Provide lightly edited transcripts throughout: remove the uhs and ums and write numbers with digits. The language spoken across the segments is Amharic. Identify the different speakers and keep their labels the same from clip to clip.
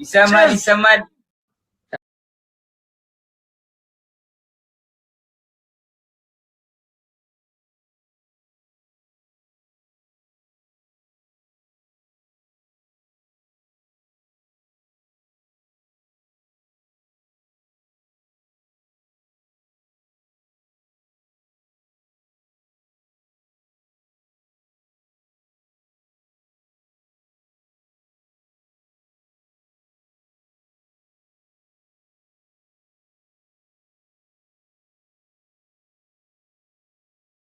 Speaker 1: ይሰማል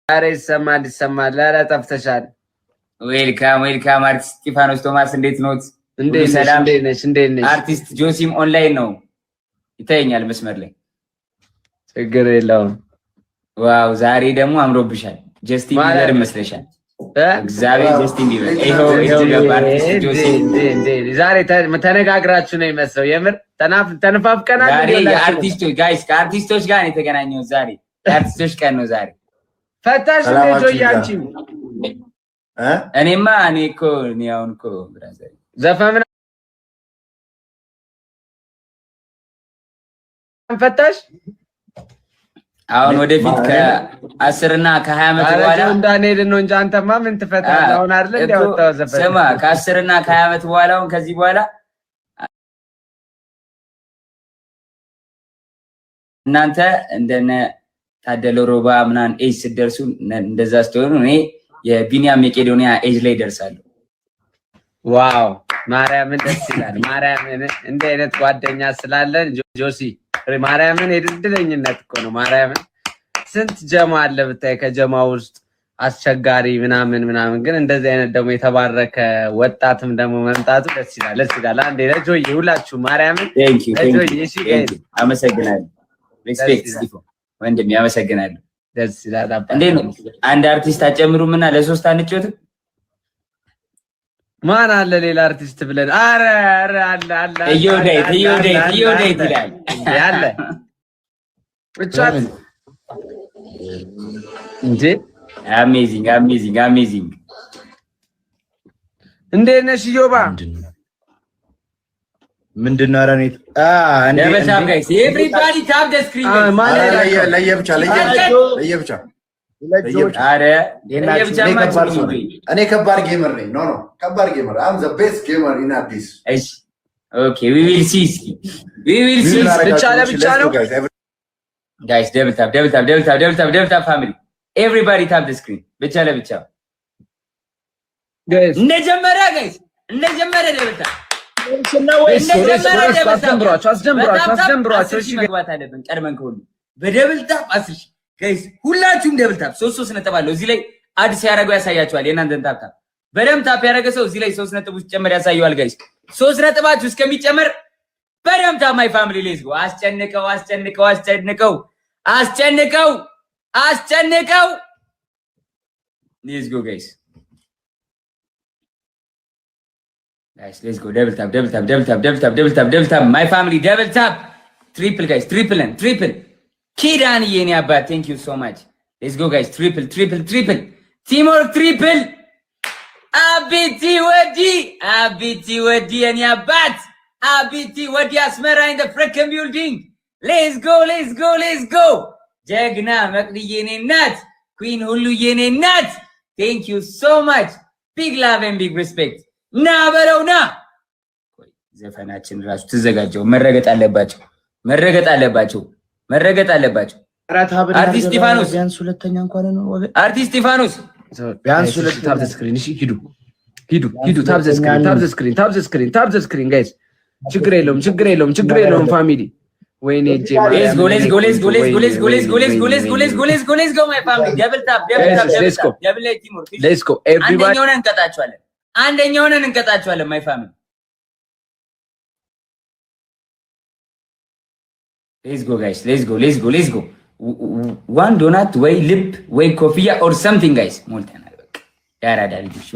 Speaker 2: ዛሬ ይሰማል። ኧረ ጠፍተሻል።
Speaker 1: ዌልካም አርቲስት እስጢፋኖስ ቶማስ እንዴት ኖት?
Speaker 2: እንዴት ነሽ?
Speaker 1: አርቲስት ጆሲም ኦንላይን ነው ይታየኛል መስመር ላይ።
Speaker 2: ችግር የለውም።
Speaker 1: ዋው ዛሬ ደግሞ አምሮብሻል። ጀስቲን ቢበር መስለሻል። እግዚአብሔር ጀስቲን ቢበር ይሄው ገባ። አርቲስት ጆሲም
Speaker 2: ዛሬ ተነጋግራችሁ ነው የሚመስለው። የምር ተነፋፍቀናል።
Speaker 1: ዛሬ የአርቲስቶች ጋይስ ከአርቲስቶች ጋር ነው የተገናኘው። ዛሬ የአርቲስቶች ቀን ነው ዛሬ።
Speaker 2: ፈታሽ ልጆ ያንቺ
Speaker 1: እኔማ እኔ አሁን እኮ ብራዘር
Speaker 2: ዘፈን ፈታሽ
Speaker 1: አሁን ወደፊት ከ10 እና ከ20 ዓመት በኋላ
Speaker 2: እንዳንሄድ ነው እንጂ አንተማ ምን ትፈታለህ? አሁን አይደል እንዲያወጣው ዘፈን
Speaker 1: ስማ ከ10 እና ከ20 ዓመት በኋላ አሁን ከዚህ በኋላ እናንተ እንደነ ታደለ ሮባ ምናምን ኤጅ ስትደርሱ እንደዛ ስትሆኑ እኔ የቢኒያም መቄዶንያ ኤጅ ላይ ደርሳለሁ።
Speaker 2: ዋው ማርያምን ደስ ይላል። ማርያምን እንደ አይነት ጓደኛ ስላለን ጆሲ ማርያምን የድልድለኝነት እኮ ነው። ማርያምን ስንት ጀማ አለ ብታይ፣ ከጀማ ውስጥ አስቸጋሪ ምናምን ግን እንደዚህ አይነት ደግሞ የተባረከ ወጣትም ደግሞ መምጣቱ ደስ ይላል። አንዴ ለጆይ ሁላችሁ ማርያምን ለጆይ እሺ
Speaker 1: አመሰግናለሁ። ሪስፔክት ስቲፎ ወንድም ያመሰግናለሁ።
Speaker 2: ደስ ይላል።
Speaker 1: እንዴት ነው አንድ አርቲስት አጨምሩምና ለሶስት አንጮትም?
Speaker 2: ማን አለ ሌላ አርቲስት ብለን? አረ አለ
Speaker 1: እዮዳይት ይላል
Speaker 2: ያለ ብቻት እንዴ! አሜዚንግ እንዴት ነሽ ዮባ?
Speaker 3: ምንድነው? ኧረ እኔ
Speaker 1: ለበሳም ጋይስ ኤቭሪባዲ ታፕ ዘ ስክሪን
Speaker 3: ለየብቻ
Speaker 1: አረ ለየብቻ ማለት ነው።
Speaker 3: እኔ ከባድ ጌመር ነኝ። ኖ ከባድ ጌመር አም ዘ ቤስት ጌመር ኢን አዲስ።
Speaker 1: እሺ ኦኬ ዊ ዊል ሲ
Speaker 2: ብቻ ለብቻ ነው
Speaker 1: ጋይስ። ደብል ታፕ ፋሚሊ ኤቭሪባዲ ታፕ ዘ ስክሪን ብቻ ለብቻ
Speaker 2: ጋይስ
Speaker 1: እንደጀመረ ደብል ታፕ
Speaker 2: አስጀምሯቸው። እሺ
Speaker 1: መግባት አለብን ቀድመን ከሆነ በደብል ታፕ 10 ጋይስ ሁላችሁም ደብል ታፕ 3 ነጥብ አለው እዚህ ላይ አድ ሲያደርገው ያሳያችኋል። የእናንተን ታፕ በደም ታፕ ያደረገ ሰው እዚህ ላይ 3 ነጥብ ሲጨመር ያሳየዋል። ጋይስ 3 ነጥባችሁ እስከሚጨመር በደም ታፕ ማይ ፋሚሊ ሌትስ ጎ። አስጨንቀው ሌትስ ጎ ጋይስ let's go double tap my family double tap triple guys triple kidan yeni abba thank you so much. Let's go guys triple teamwork triple abiti wadi yeni abba abiti wadi asmara in the freaking building. Let's go jagna makli yeni nat queen hullu yeni nat thank you so much. Big love and big respect. ና በለውና ዘፈናችን ራሱ ተዘጋጀው መረገጥ አለባቸው። አርቲስት እስጢፋኖስ
Speaker 3: ቢያንስ ሁለተኛ እንኳን ነው።
Speaker 1: አርቲስት እስጢፋኖስ
Speaker 2: ቢያንስ ሁለት ታብ ስክሪን። እሺ ሂዱ ታብ ስክሪን ጋይስ። ችግር የለውም ፋሚሊ። ወይኔ ጄማ
Speaker 1: let's go my family double tap double teamwork
Speaker 2: let's go everybody
Speaker 1: አንደኛውን እንቀጣቸዋለን ማይ ፋሚሊ let's go guys let's go one donut ወይ ልብ ወይ ኮፍያ or something guys ሞልተናል። በቃ ያራዳ ልጆች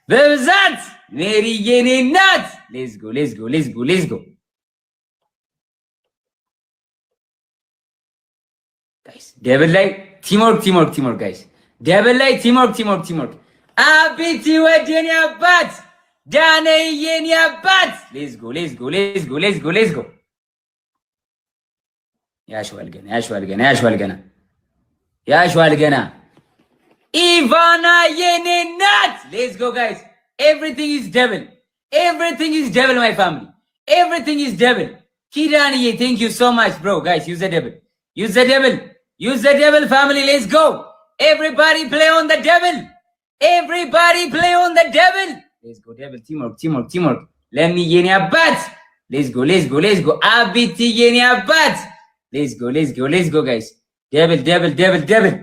Speaker 1: በብዛት ሜሪ የኔ ናት። let's go guys ደብል ላይ ቲምወርክ ጋይስ ደብል ላይ ቲምወርክ አቢቲ ወደኔ አባት ዳነዬ የኔ አባት ሌትስ ጎ ያሽዋል ገና ኢቫና የኔ ናት ሌትስ ጎ ጋይስ everything is double my family everything is double ኪዳንዬ thank you so much bro guys use the double family let's go everybody play on the double let's go double teamwork let me የኔ አባት let's go አቢቲ የኔ አባት let's go guys double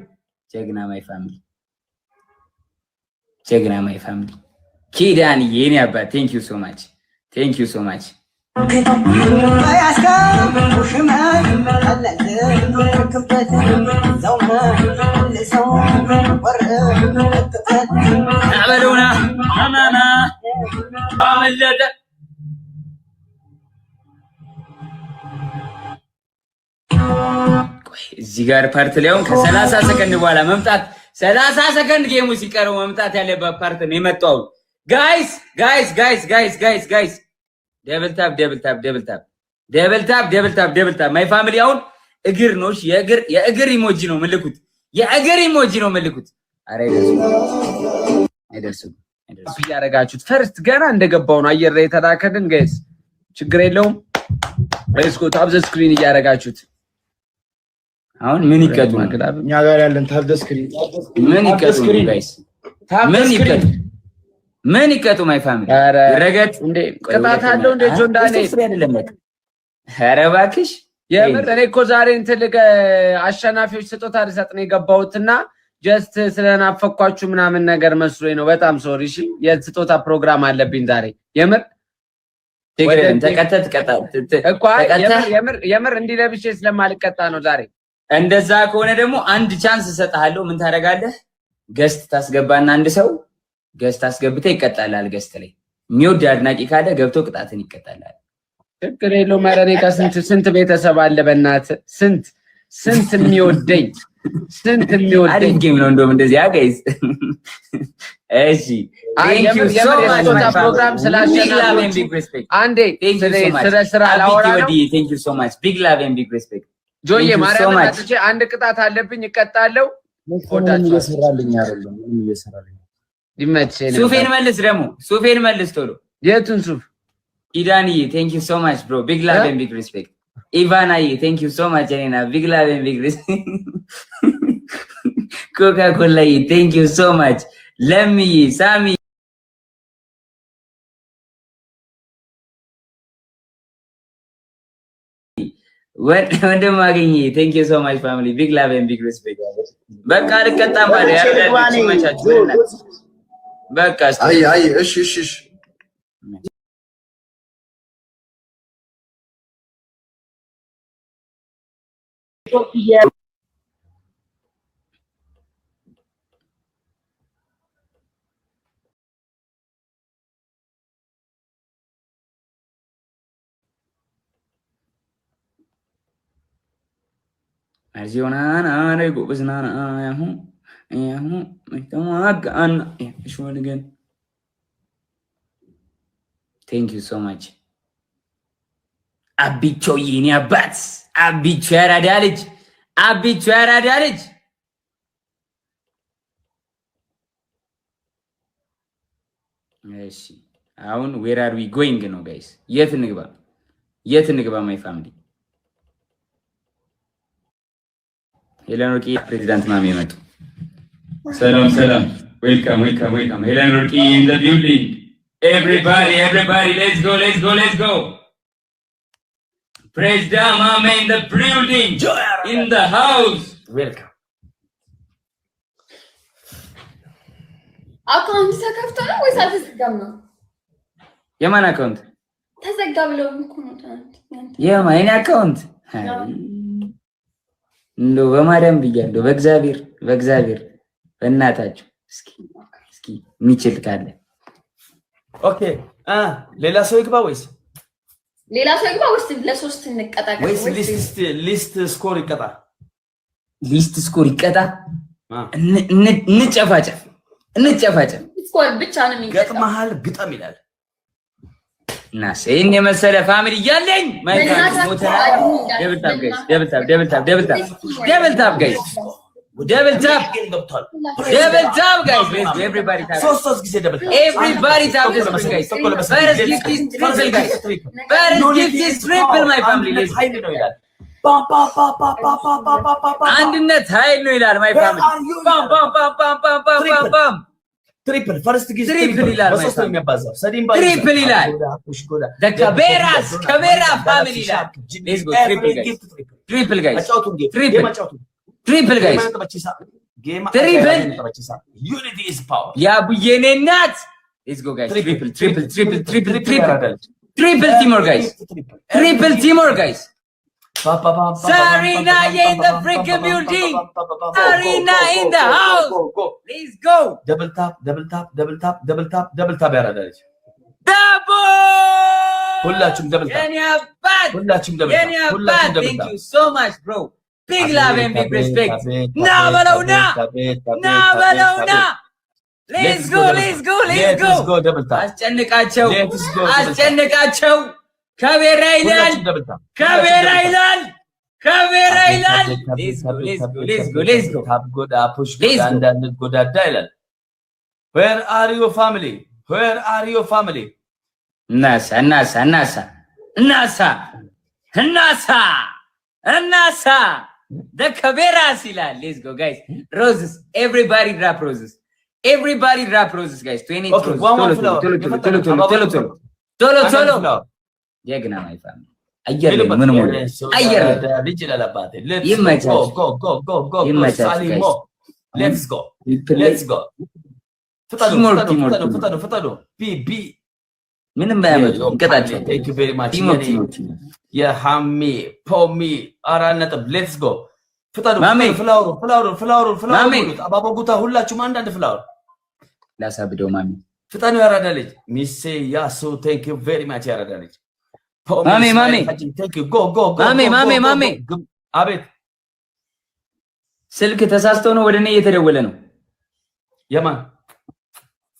Speaker 1: ጀግና my family ኪዳንዬ የኔ አባት thank you so much አበሉና አማና አመለጠ እዚህ ጋር ፓርት ላይ አሁን ከ30 ሰከንድ በኋላ መምጣት 30 ሰከንድ ጌሙ ሲቀረው መምጣት ያለበት ፓርት ነው የመጣው ጋይስ ደብል ታፕ ማይ ፋሚሊ አሁን እግር ነው የእግር ኢሞጂ ነው ምልኩት አረ አይደርሱም
Speaker 2: ያረጋችሁት ፈርስት ገና እንደገባው ነው አየር ላይ ተላከልን ጋይስ ችግር የለውም ሌትስ ጎ ታፕ ዘ ስክሪን እያረጋችሁት
Speaker 1: አሁን ምን ይቀጡ
Speaker 4: እኛ ጋር ያለን ታፕ ዘ ስክሪን
Speaker 1: ምን ይቀጡ ጋይስ ምን ይቀጡ ማይ ፋሚሊ ረገጥ
Speaker 2: እንዴ ቅጣት አለው እንደ ጆን ዳንኤል
Speaker 1: ኧረ እባክሽ
Speaker 2: የምር እኔ እኮ ዛሬ እንትን አሸናፊዎች ስጦታ ልሰጥ ነው የገባሁትና ጀስት ስለናፈኳችሁ ምናምን ነገር መስሎኝ ነው በጣም ሶሪ እሺ የስጦታ ፕሮግራም አለብኝ ዛሬ የምር የምር እንዲለብሽ ስለማልቀጣ ነው ዛሬ
Speaker 1: እንደዛ ከሆነ ደግሞ አንድ ቻንስ እሰጥሃለሁ ምን ታደርጋለህ ገስት ታስገባና አንድ ሰው ገስት አስገብተ ይቀጣላል ገስት ላይ የሚወድ አድናቂ ካለ ገብቶ ቅጣትን ይቀጣላል
Speaker 2: ችግር የለውም ማረኔ ስንት ቤተሰብ አለ በእናትህ ስንት የሚወደኝ
Speaker 1: አሪፍ ጌም ነው እንደውም እንደዚህ ጋይስ እሺ thank you so much
Speaker 2: ፕሮግራም ስላሸናፊ አንዴ ስራ ላወራ ነው
Speaker 1: thank you so much big love and big respect
Speaker 2: ጆዬ ማርያም አጥቼ አንድ ቅጣት አለብኝ እቀጣለሁ
Speaker 4: ወዳችሁ እየሰራልኝ አይደለም እየሰራልኝ
Speaker 2: ይመችኝ
Speaker 1: ሱፌን መልስ ቶሎ
Speaker 2: የቱን ሱፍ
Speaker 1: ኪዳንዬ thank you so much bro big love and big respect ኢቫናዬ thank you so much እኔና big love and big respect ኮካኮላዬ thank you so much ለምዬ ሳሚ ወንድም አገኘ thank you so much family big love and big respect በቃ ልቀጣም ባለ ያረጋግጥ ይመቻችሁ በቃ
Speaker 3: አይ እሺ
Speaker 1: አርዚዮናና አረጉ በዝናና ያሁ መተማጋን እሽወልገን thank you so much አቢቾ የኔ አባት አቢቾ ያራዳ ልጅ እሺ አሁን where are we going ነው ጋይስ የት እንግባ my family ሄለን ሩቂ ፕሬዝዳንት ማሚ መጡ ሰላም welcome ሄለን ሩቂ in the building everybody let's go President Mama in the building in the house welcome
Speaker 5: አካውንት ተከፍቶ ነው ወይስ አልተዘጋም ነው
Speaker 1: የማን አካውንት
Speaker 5: ተዘጋ ብለው እኮ ነው ታንት
Speaker 1: የማን አካውንት እንደው በማርያም ብያለሁ በእግዚአብሔር በእናታችሁ እስኪ የሚችል ካለ
Speaker 4: ኦኬ ሌላ ሰው ይግባ ወይስ
Speaker 5: ለሶስት እንቀጣቀጥ
Speaker 4: ወይስ ሊስት ስኮር ይቀጣ
Speaker 1: ሊስት ስኮር ይቀጣ። እንጨፋጨፍ
Speaker 5: ስኮር ብቻ ነው የሚቀጣው።
Speaker 4: ገጥመሃል ግጠም ይላል።
Speaker 1: ናስ ይሄን የመሰለ ፋሚሊ እያለኝ ደብል ታፕ ጋይስ ደብል ታፕ ጋይስ ደብል ታፕ ጋይስ ኤቭሪባዲ ታፕ
Speaker 4: ሶስት ጊዜ ደብል ታፕ
Speaker 1: ኤቭሪባዲ ታፕ ጋይስ ፈርስት ጊፍት ኢዝ ትሪፕል ጋይስ ፈርስት ጊፍት ኢዝ ትሪፕል ማይ ፋሚሊ
Speaker 4: ኃይል ነው ይላል።
Speaker 1: አንድነት ኃይል ነው ይላል ማይ ፋሚሊ ባም
Speaker 4: ትሪፕል ፈርስት ጊዜ
Speaker 1: ትሪፕል ይላል።
Speaker 4: በሶስት ነው የሚያባዛው።
Speaker 1: ትሪፕል ይላል። ከቤራስ ከቤራ ፋሚሊ ይላል። ሌትስ ጎ ትሪፕል ጋይስ ትሪፕል ጋይስ ትሪፕል
Speaker 4: ዩኒቲ ኢዝ ፓወር
Speaker 1: የአቡዬኔ እናት ሌትስ ጎ ጋይስ ትሪፕል ቲሞር ጋይስ ትሪፕል ቲሞር ጋይስ Sarina in the freaking building. Sarina in the house. Let's go.
Speaker 4: Double tap ያራዳለች። ሁላችሁም ደብል ታፕ ሁላችሁም ደብል ታፕ
Speaker 1: Thank you so much bro. Big love and big respect. Na balona. Let's go.
Speaker 4: ደብል ታፕ
Speaker 1: አስጨንቃቸው ከቤራ ይላል። Let's go.
Speaker 4: ታብጎዳ ፑሽ ጎዳ እንዳንጎዳዳ ይላል። Where are you family?
Speaker 1: እናሳ the ከቤራስ ይላል። Let's go guys. Roses. Everybody drop roses guys. 20 ቶሎ የግና ማይ ፋሚሊ አየር ምን ሞላ አየር
Speaker 4: ልጅ ለለባቴ ሌትስ ጎ ፍጠኑ ቢ
Speaker 1: ምንም ባያመጡ እንቀጣቸው።
Speaker 4: ቴንክ ዩ ቬሪ ማች የሃሚ ፖሚ 4 ነጥብ ሌትስ ጎ ፍጠኑ ፍላወሩ አባቦጉታ ሁላችሁም አንዳንድ ፍላወር
Speaker 1: ላሳብደው ማሚ
Speaker 4: ፍጠኑ ያራዳ ልጅ ሚሴ ያሱ ቴንክ ዩ ቬሪ ማች ያራዳ ልጅ
Speaker 1: ማሜ
Speaker 4: አቤት
Speaker 1: ስልክ ተሳስቶ ነው ወደ እኔ እየተደወለ ነው።
Speaker 4: የማን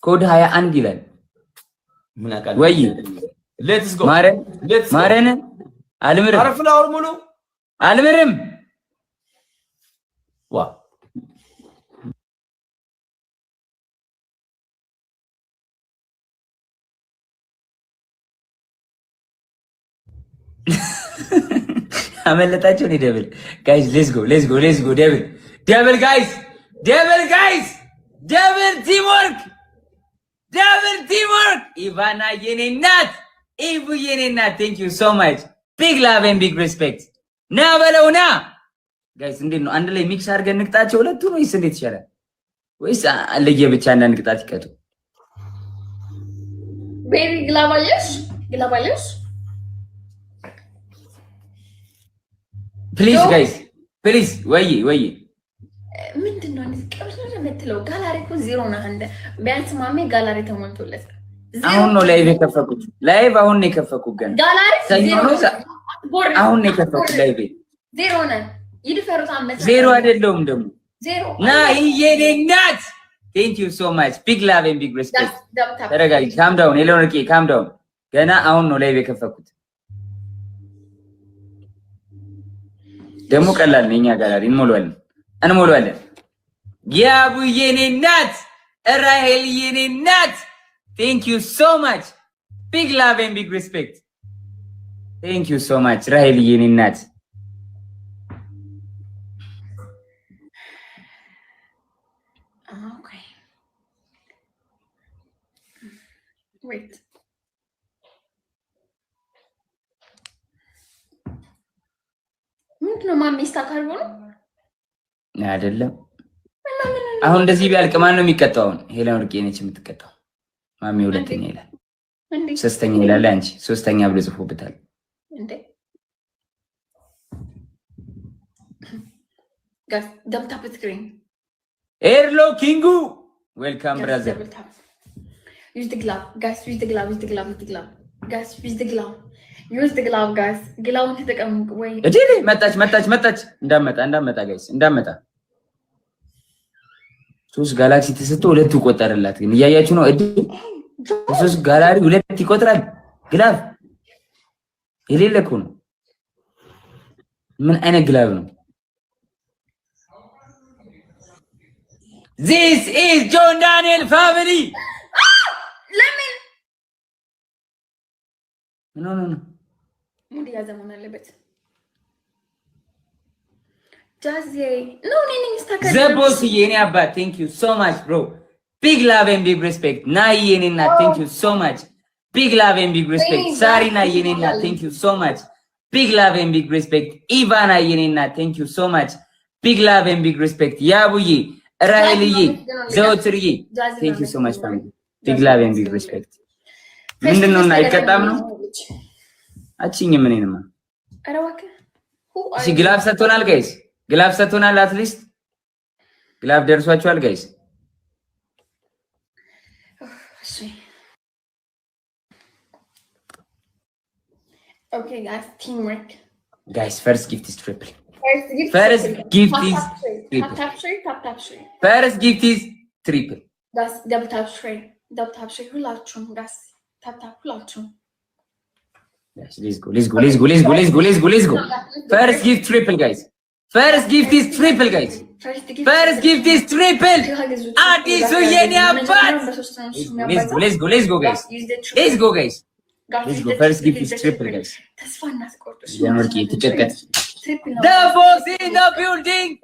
Speaker 1: ኮድ 21 ይላል።
Speaker 4: ምን አቃል
Speaker 1: ወይ
Speaker 4: ሌትስ ጎ
Speaker 1: ማረን አልምርም
Speaker 4: አረፍላውር ሙሉ
Speaker 1: አልምርም
Speaker 4: ዋ
Speaker 1: አመለጣቸው ነው። ደብል ጋይስ ሌትስ ጎ ደብል ጋይስ ደብል ቲምወርክ ኢቫና የኔ እናት ኢቭ የኔ እናት ቴንክ ዩ ሶ ማች ቢግ ላቭ ኤንድ ቢግ ሪስፔክት ና በለውና ጋይስ እንዴት ነው አንድ ላይ ሚክስ አድርገን እንቅጣቸው ሁለቱን ወይስ እንዴት ይሻላል? ወይስ አለየ ብቻ አንዳንድ ቅጣት ይቀጡ?
Speaker 5: ቤሪ ግላባለሽ
Speaker 1: ፕሊዝ ጋይስ ፕሊዝ ወይ
Speaker 5: ምንድነው እንደዚህ ቀብስ ነው የምትለው? ጋላሪ እኮ ዜሮ ነው። አንደ ቢያንስ ማሜ ጋላሪ ተሞልቶለት
Speaker 1: አሁን ነው ላይቭ የከፈኩት። አሁን ነው የከፈኩት። ገና
Speaker 5: ጋላሪ ዜሮ ነው።
Speaker 1: አሁን ነው የከፈኩት ላይቭ
Speaker 5: ዜሮ ነው። ይድፈሩት አመት
Speaker 1: ዜሮ አይደለም ደግሞ
Speaker 5: ዜሮ
Speaker 1: ና የኔ እናት ቴንክ ዩ ሶ ማች ቢግ ላቭ ኤንድ ቢግ ሪስፔክት። ተረጋጊ ካም ዳውን ኤሎንርኬ ካም ዳውን። ገና አሁን ነው ላይቭ የከፈኩት። ደግሞ ቀላል ነው። እኛ ጋላሪ እንሞላለን። ያቡ የኔ እናት ራሄል የኔ እናት ቴንክ ዩ ሶ ማች ቢግ ላቭ ኤንድ ቢግ ሪስፔክት። ቴንክ ዩ ሶ ማች ራሄል የኔ እናት።
Speaker 5: ኦኬ ዌት ምንድነው ማሜ ስታካርቦ ነው
Speaker 1: አይደለም? አሁን እንደዚህ ቢያልቅ ማን ነው የሚቀጣው? አሁን ሄለን ወርቄ ነች የምትቀጣው። ማሜ ሁለተኛ ይላል፣ ሶስተኛ ይላል። አንቺ ሶስተኛ ብሎ ጽፎበታል
Speaker 5: እንዴ? ጋስ ደብል ታፕ ስክሪን
Speaker 1: ኤርሎ ኪንጉ ዌልካም ብራዘር።
Speaker 5: ዩዝ ድ ግላቭ ጋስ ዩዝ ድ ግላቭ ጋስ ዩዝ ድ ግላቭ ዩዝ ድ ግላቭ ጋይስ ግላውን ተጠቀሙ ወይ
Speaker 1: እዴ መጣች እንዳመጣ ጋይስ እንዳመጣ ሶስት ጋላክሲ ተሰጥቶ ሁለት ይቆጠርላት ግን እያያችሁ ነው እዴ ሶስት ጋላሪ ሁለት ይቆጥራል ግላቭ የሌለ እኮ ነው ምን አይነት ግላቭ ነው This is John Daniel family
Speaker 5: ለምን
Speaker 1: No.
Speaker 5: ሙዲ ያዘመን አለበት ጃዜ ኖ ነኝ ስታከለ
Speaker 1: ዘቦስ የኔ አባት thank you so much bro big love and big respect ናይ የኔና thank you so much big love and big respect ሳሪና የኔና thank you so much big love and big respect ኢቫና የኔና thank you so much big love and big respect ያቡዬ ራይልዬ ዘውትርዬ thank you so much family big love and big respect ምንድነው እና አይቀጣም ነው አቺኝ ምንኔንማ
Speaker 5: አረዋከ
Speaker 1: እሺ ግላፍ ሰጥቶናል ጋይስ ግላፍ ሰጥቶናል አትሊስት ግላፍ ደርሷችኋል ጋይስ
Speaker 5: እሺ ኦኬ ጋይስ ቲም ወርክ
Speaker 1: ጋይስ first gift is triple first gift is triple first gift is triple
Speaker 5: das double tap tray ሁላችሁም ጋይስ tap ሁላችሁም
Speaker 1: Yes, let's go. First gift triple, guys. First gift is triple, guys. First gift is triple. Adisu yeni abat. Let's go, guys. Let's go, guys. First gift is triple, guys. The boss in the building.